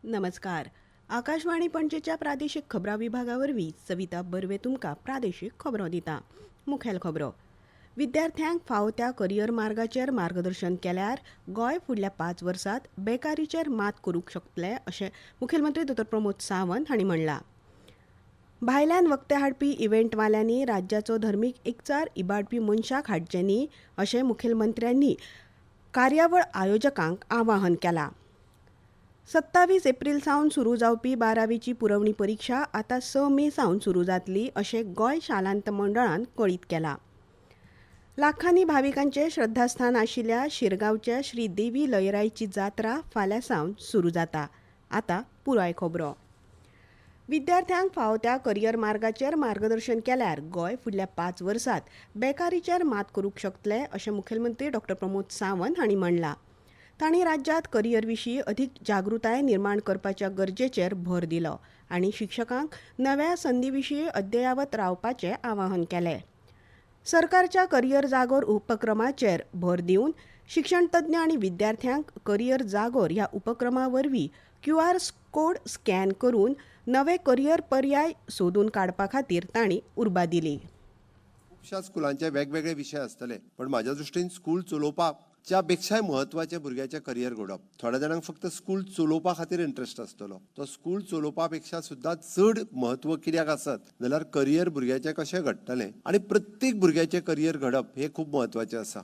नमस्कार. आकाशवाणी पणजेच्या प्रादेशीक खबरां विभागावरवीं सविता बर्वे तुमकां प्रादेशीक खबरो दिता. मुखेल खबरो. विद्यार्थ्यांक फावो त्या करियर मार्गाचेर मार्गदर्शन केल्यार गोंय फुडल्या 5 वर्सांत बेकारीचेर मात करूंक शकतले अशें मुखेलमंत्री डॉ. प्रमोद सावंत हांणी म्हणलां. भायल्यान वखते हाडपी इव्हेंटवाल्यांनी राज्याचो धर्मीक एकचार इबाडपी मनशाक हाडचे न्ही अशें मुखेलमंत्र्यांनी कार्यावळ आयोजकांक आवाहन केलां. 27 एप्रील सावन सुरू जावपी 12वीची पुरवणी परीक्षा आतां 6 मे सावन सुरू जातली अशें गोंय शालांत मंडळान कळीत केलां. लाखांनी भाविकांचे श्रद्धास्थान आशिल्ल्या शिरगांवच्या श्री देवी लयराईची जात्रा फाल्यां सावन सुरू जाता. आतां पुराय खबरो. विद्यार्थ्यांक फावो त्या करियर मार्गाचेर मार्गदर्शन केल्यार गोंय फुडल्या 5 वर्सांत बेकारीचेर मात करूंक शकतले अशें मुखेलमंत्री डॉ. प्रमोद सावंत हांणी म्हणलां. तांणी राज्यांत करियर विशीं अधीक जागृताय निर्माण करपाच्या गरजेचेर भर दिलो आनी शिक्षकांक नव्या संदी विशीं अद्ययावत रावपाचें आवाहन केलें. सरकारच्या करियर जागोर उपक्रमाचेर भर दिवन शिक्षण तज्ञ आनी विद्यार्थ्यांक करियर जागोर ह्या उपक्रमा वरवीं QR कोड स्कॅन करून नवे करियर पर्याय सोदून काडपा खातीर तांणी उर्बा दिली. खुबशा स्कुलांचे वेगवेगळे विशय आसतले, पण म्हाज्या दृश्टीन स्कूल चलोवपाक च्या पेक्षाय महत्वाचे भुरग्याचे करियर घडप. थोड्या जाणांक फक्त स्कूल चलोवपा खातीर इंट्रस्ट आसतलो. तो स्कूल चलोवपा पेक्षा सुद्दां चड महत्व कित्याक आसत जाल्यार करियर भुरग्याचें कशें घडटलें आनी प्रत्येक भुरग्याचें करियर घडप हें खूब महत्वाचें आसा.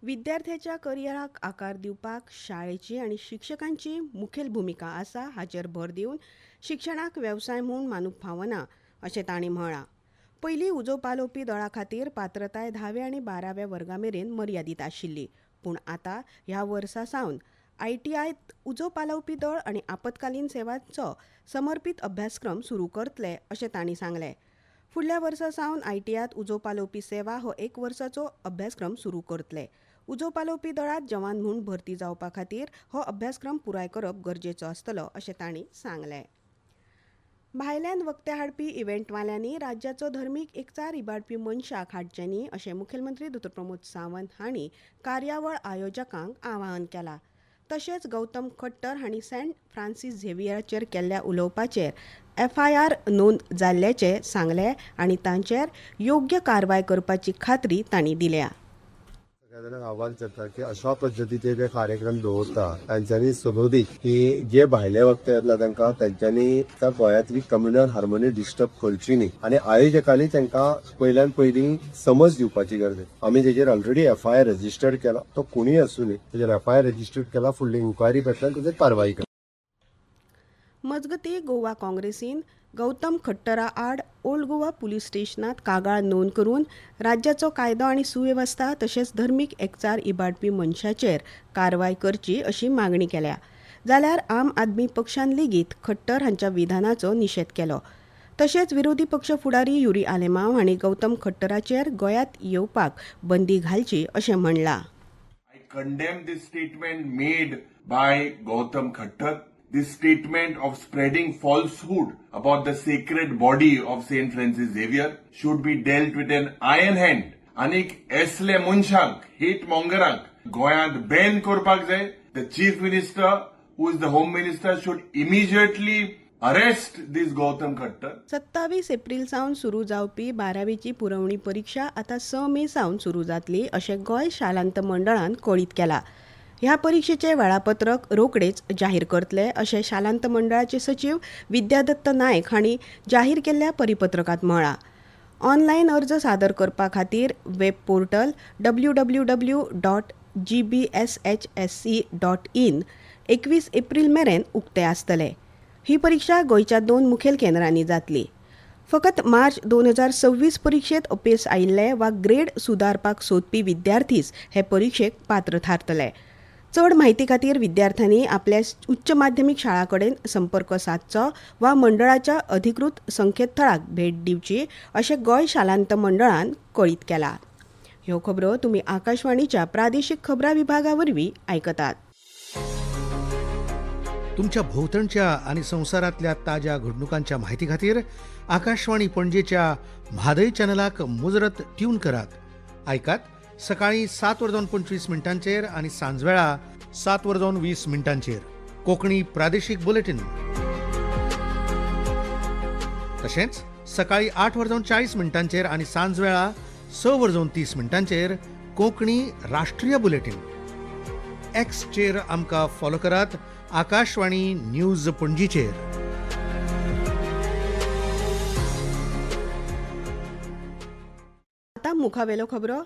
विद्यार्थ्याच्या करियराक आकार दिवपाक शाळेची आनी शिक्षकांची मुखेल भुमिका आसा हाचेर भर दिवन शिक्षणाक वेवसाय म्हूण मानूंक फावना अशें तांणी म्हळां. पयलीं उजो पालोवपी दळा खातीर पात्रताय 10वे आनी 12व्या वर्गा मेरेन मर्यादीत आशिल्ली, पूण आतां ह्या वर्सा सावन ITIत उजो पालोवपी दळ आनी आपतकालीन सेवांचो समर्पीत अभ्यासक्रम सुरू करतले अशें तांणी सांगलें. फुडल्या वर्सा सावन ITIत उजो पालोवपी सेवा हो 1 वर्साचो अभ्यासक्रम सुरू करतले. उजो पालोवपी दळांत जवान म्हूण भरती जावपा खातीर हो अभ्यासक्रम पुराय करप गरजेचो आसतलो अशें तांणी सांगलें. भायल्यान वखते हाडपी इव्हेंटवाल्यांनी राज्याचो धर्मीक एकचार इबाडपी मनशाक हाडचे न्ही अशें मुखेलमंत्री डॉ. प्रमोद सावंत हांणी कार्यावळ आयोजकांक आवाहन केलां. तशेंच गौतम खट्टर हांणी सेंट फ्रांसीस झेवियराचेर केल्ल्या उलोवपाचेर FIR नोंद जाल्ल्याचें सांगलें आनी तांचेर योग्य कारवाय करपाची खात्री तांणी दिल्या. आवाहन करता की अशा पद्दतीचे जे कार्यक्रम दवरता तांच्यांनी सोदोदीक की जे भायले वक्ते येतला तांकां तांच्यांनी त्या गोंयांतली कम्युनल हार्मोनी डिस्टर्ब करची न्ही आनी आयोजकांनी तांकां पयल्यान पयलीं समज दिवपाची गरज. आमी तेजेर ऑलरेडी FIR रजिस्टर्ड केला. तो कोणूय आसूं न्ही तेजेर FIR रजिस्टर्ड केला. फुडली इन्क्वायरी पेटल्यान तेजेर कारवाई करता. मजगतीं गोवा काँग्रेसीन गौतम खट्टरा आड ओल्ड गोवा पुलीस स्टेशनात कागाळ नोंद करून राज्याचो कायदो आनी सुवेवस्था तशेंच धर्मीक एकचार इबाडपी मनशाचेर कारवाय करची अशी मागणी केल्या. जाल्यार आम आदमी पक्षान लेगीत खट्टर हांच्या विधानाचो निशेध केलो. तशेंच विरोधी पक्ष फुडारी युरी आलेमांव हांणी गौतम खट्टराचेर गोंयांत येवपाक बंदी घालची अशें म्हणलां. I condemn this statement made by Gautam Khattar. This statement of spreading falsehood about the sacred body of Saint Francis Xavier should be dealt with an iron hand. Anik esle munshank, hate mongerank, Goyant ban korpak jay. The Chief Minister, who is the Home Minister, should immediately arrest this Gautam Khattar. 27 April सावन सुरू जावपी 12वीची पुरवणी परीक्षा आतां 6 मे सावन सुरू जातली अशें गोंय शालांत मंडळान कळीत केलां. ह्या परीक्षेचें वेळापत्रक रोखडेच जाहीर करतले अशें शालांत मंडळाचे सचिव विद्यादत्त नायक हांणी जाहीर केल्ल्या परिपत्रकांत म्हळां. ऑनलायन अर्ज सादर करपा खातीर वेब पोर्टल www.gbshsc.in 21 एप्रील मेरेन उक्तें आसतलें. ही परीक्षा गोंयच्या 2 मुखेल केंद्रांनी जातली. फकत मार्च 2026 परीक्षेत अपेस आयिल्ले वा ग्रेड सुदारपाक सोदपी विद्यार्थीच हे परीक्षेक पात्र थारतले. चड म्हायती खातीर विद्यार्थ्यांनी आपल्या उच्च माध्यमीक शाळा कडेन संपर्क सादचो वा मंडळाच्या अधिकृत संकेतथळाक भेट दिवची अशें गोंय शालांत मंडळान कळीत केलां. ह्यो खबरो तुमी आकाशवाणीच्या प्रादेशीक खबरां विभागा वरवीं आयकतात. तुमच्या भोवतणच्या आणि संवसारांतल्या ताज्या घडणुकांच्या म्हायती खातीर आकाशवाणी पणजेच्या म्हादय चॅनलाक मुजरत ट्यून करात. आयकात सकाळीं 7:25 आणि सांजवेळा 7:20 कोंकणी प्रादेशीक बुलेटिन. तशेंच सकाळी 8:40 आनी सांज वेळा 6:30 कोंकणी राष्ट्रीय बुलेटिन. एक्सचेर आमकां फॉलो करात. आकाशवाणी न्यूज पणजीचेर. आता मुखावेलो खबरो.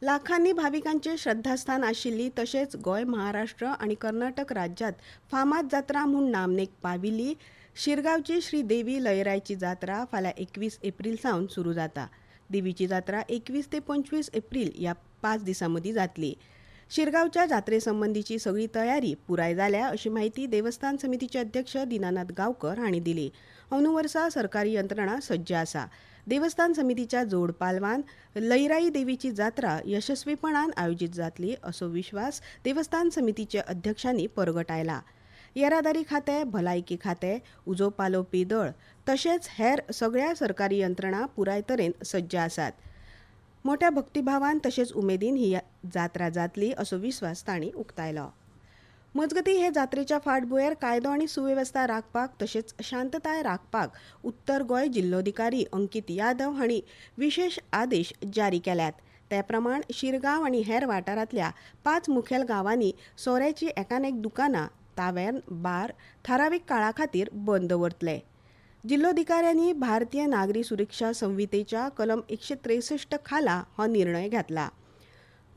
लाखांनी भाविकांचे श्रद्धास्थान आशिल्ली तशेंच गोंय, महाराष्ट्र आनी कर्नाटक राज्यांत फामाद जात्रा म्हूण नामनेक पाविल्ली शिरगांवची श्री देवी लयराईची जात्रा फाल्यां 21 एप्रील सावन सुरू जाता. देवीची जात्रा 21 ते 25 एप्रील ह्या 5 दिसां मदीं जातली. शिरगांवच्या जात्रे संबंधीची सगळी तयारी पुराय जाल्या अशी माहिती देवस्थान समितीचे अध्यक्ष दिनानाथ गांवकर हांणी दिली. अंदू वर्सा सरकारी यंत्रणा सज्ज आसा. देवस्थान समितीच्या जोड पालवान लयराई देवीची जात्रा यशस्वीपणान आयोजीत जातली असो विश्वास देवस्थान समितीच्या अध्यक्षांनी परगटायला. येरादारी खातें, भलायकी खातें, उजो पालोवपी दळ तशेंच हेर सगळ्या सरकारी यंत्रणा पुराय तरेन सज्ज आसात. मोठ्या भक्तिभावान तशेंच उमेदीन ही जात्रा जातली असो विश्वास तांणी उक्तायलो. मजगतीं हे जात्रेच्या फाटभुंयेर कायदो आनी सुवेवस्था राखपाक तशेंच शांतताय राखपाक उत्तर गोंय जिल्लोधिकारी अंकीत यादव हांणी विशेष आदेश जारी केल्यात. ते प्रमाण शिरगांव आनी हेर वाठारांतल्या 5 मुखेल गांवांनी सोऱ्याची एकानेक दुकानां, तावेर्न, बार थारावीक काळा खातीर बंद दवरतले. जिल्लोधिकाऱ्यांनी भारतीय नागरी सुरक्षा संहितेच्या कलम 163 खाला हो निर्णय घेतला.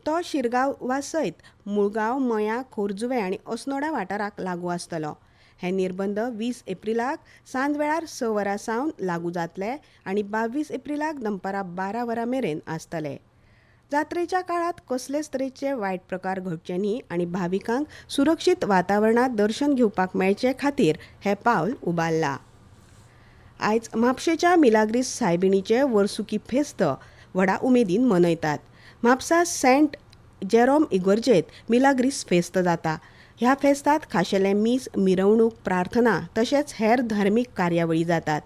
तो शिरगांव वा सयत मुळगांव, मयां, खोर्जुवे आनी अस्नोडा वाठाराक लागू आसतलो. हे निर्बंध 20 एप्रिलाक सांज वेळार 6 वरां सावन लागू जातले आनी 22 एप्रिलाक दनपारां 12 वरां मेरेन आसतले. जात्रेच्या काळात कसलेच तरेचे वायट प्रकार घडचे न्ही आनी भाविकांक सुरक्षीत वातावरणात दर्शन घेवपाक मेळचे खातीर हे पावल उबारला. आयज म्हापशेच्या मिलाग्रीस सायबिणीचे वर्सुकी फेस्त व्हडा उमेदीन मनयतात. म्हापसा सेंट जेरोम इगर्जेत मिलाग्रीस फेस्त जाता. ह्या फेस्तांत खाशेले मीस, मिरवणूक, प्रार्थना तशेंच हेर धार्मीक कार्यावळी जातात.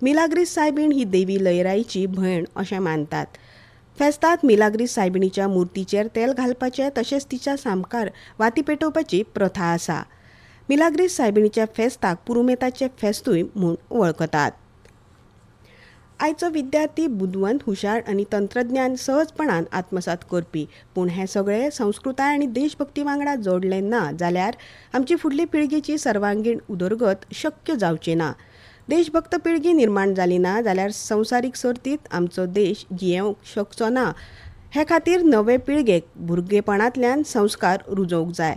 मिलाग्रीस सायबीण ही देवी लयराईची भयण अशें मानतात. फेस्तांत मिलाग्रीस सायबिणीच्या मुर्तीचेर तेल घालपाचें तशेंच तिच्या सामकार वाती पेटोवपाची प्रथा आसा. मिलाग्रीस सायबिणीच्या फेस्ताक पुरुमेताचें फेस्तूय म्हूण वळखतात. आयचो विद्यार्थी बुदवंत, हुशार आनी तंत्रज्ञान सहजपणान आत्मसात करपी, पूण हे सगळे संस्कृताय आनी देशभक्ती वांगडा जोडले ना जाल्यार आमची फुडली पिळगेची सर्वांगीण उदरगत शक्य जावची ना. देशभक्त पिळगी निर्माण जाली ना जाल्यार संवसारीक सर्तींत आमचो देश जियेवंक शकचो ना. हे खातीर नवे पिळगेक भुरगेपणांतल्यान संस्कार रुजोवंक जाय.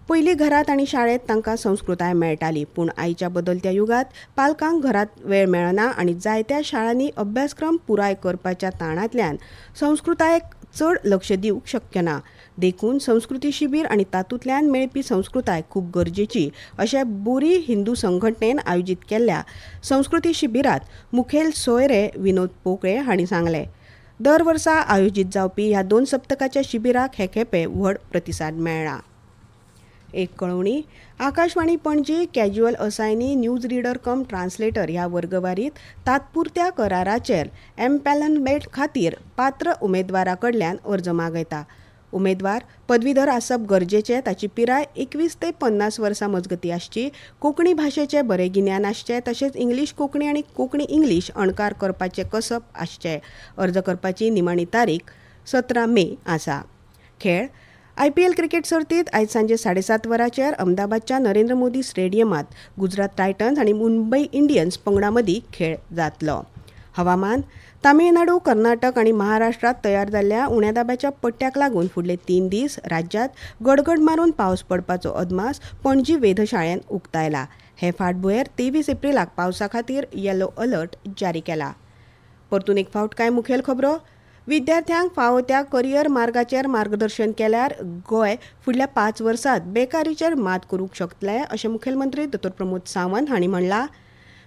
पयलीं घरांत आनी शाळेंत तांकां संस्कृताय मेळटाली, पूण आयच्या बदलत्या युगांत पालकांक घरांत वेळ मेळना आनी जायत्या शाळांनी अभ्यासक्रम पुराय करपाच्या ताणांतल्यान संस्कृतायेक चड लक्ष दिवंक शक्य ना. देखून संस्कृती शिबीर आनी तातूंतल्यान मेळपी संस्कृताय खूब गरजेची अशें बोरी हिंदू संघटनेन आयोजीत केल्ल्या संस्कृती शिबिरांत मुखेल सोयरे विनोद पोकळे हांणी सांगलें. दर वर्सा आयोजीत जावपी ह्या 2 सप्तकाच्या शिबिराक हे खेपे व्हड प्रतिसाद मेळ्ळा. एक कळवणी. Akashvani Panaji casual assignee news reader cum translator ह्या वर्गवारीत तात्पुरत्या कराराचेर एम्पॅनलमेंट खातीर पात्र उमेदवारा कडल्यान अर्ज मागयता. उमेदवार पदवीधर आसप गरजेचें, ताची पिराय 21 ते 50 वर्सां मजगती आसची, कोंकणी भाशेचें बरें गिन्यान आसचें तशेंच इंग्लीश कोंकणी आनी कोंकणी इंग्लीश अणकार करपाचें कसब आसचें. अर्ज करपाची निमाणी तारीख 17 मे आसा. खेळ. IPL क्रिकेट सर्तीत आयज सांजे 7:30 वरांचेर अहमदाबादच्या नरेंद्र मोदी स्टेडियमात गुजरात टायटन्स आनी मुंबई इंडियन्स पंगडां मदीं खेळ जातलो. हवामान. तामिळनाडू, कर्नाटक आनी महाराष्ट्रात तयार जाल्ल्या उण्या दाब्याच्या पट्ट्याक लागून फुडले 3 दीस राज्यांत गडगड मारून पावस पडपाचो अदमास पणजी वेधशाळेन उक्तायला. हे फाटभुंयेर 23 एप्रिलाक पावसा खातीर येलो अलर्ट जारी केला. परतून एक फावट कांय मुखेल खबरो. विद्यार्थ्यांक फावो त्या करियर मार्गाचेर मार्गदर्शन केल्यार गोंय फुडल्या 5 वर्सांत बेकारीचेर मात करूंक शकतले अशें मुखेलमंत्री डॉ. प्रमोद सावंत हांणी म्हणलां.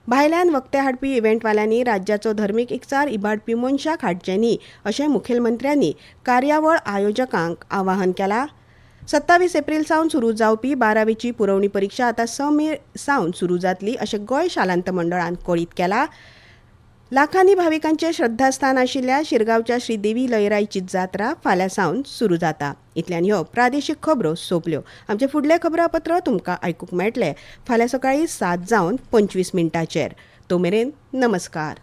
भायल्यान वखते हाडपी इव्हेंटवाल्यांनी राज्याचो धर्मीक इकसार इबाडपी मनशाक हाडचे न्ही अशें मुखेलमंत्र्यांनी कार्यावळ आयोजकांक आवाहन केलां. 27 एप्रील सावन सुरू जावपी 12वीची पुरवणी परीक्षा आतां 6 मे सावन सुरू जातली अशें गोंय शालांत मंडळान कळीत केलां. लाखांनी भाविकांचे श्रद्धास्थान आशिल्ल्या शिरगांवच्या श्रीदेवी लयराईची जात्रा फाल्यां सावन सुरू जाता. इतल्यान ह्यो प्रादेशीक खबरो सोंपल्यो. आमचे फुडले खबरापत्र तुमकां आयकूंक मेळटले फाल्यां सकाळीं 7:25 तो मेरेन नमस्कार.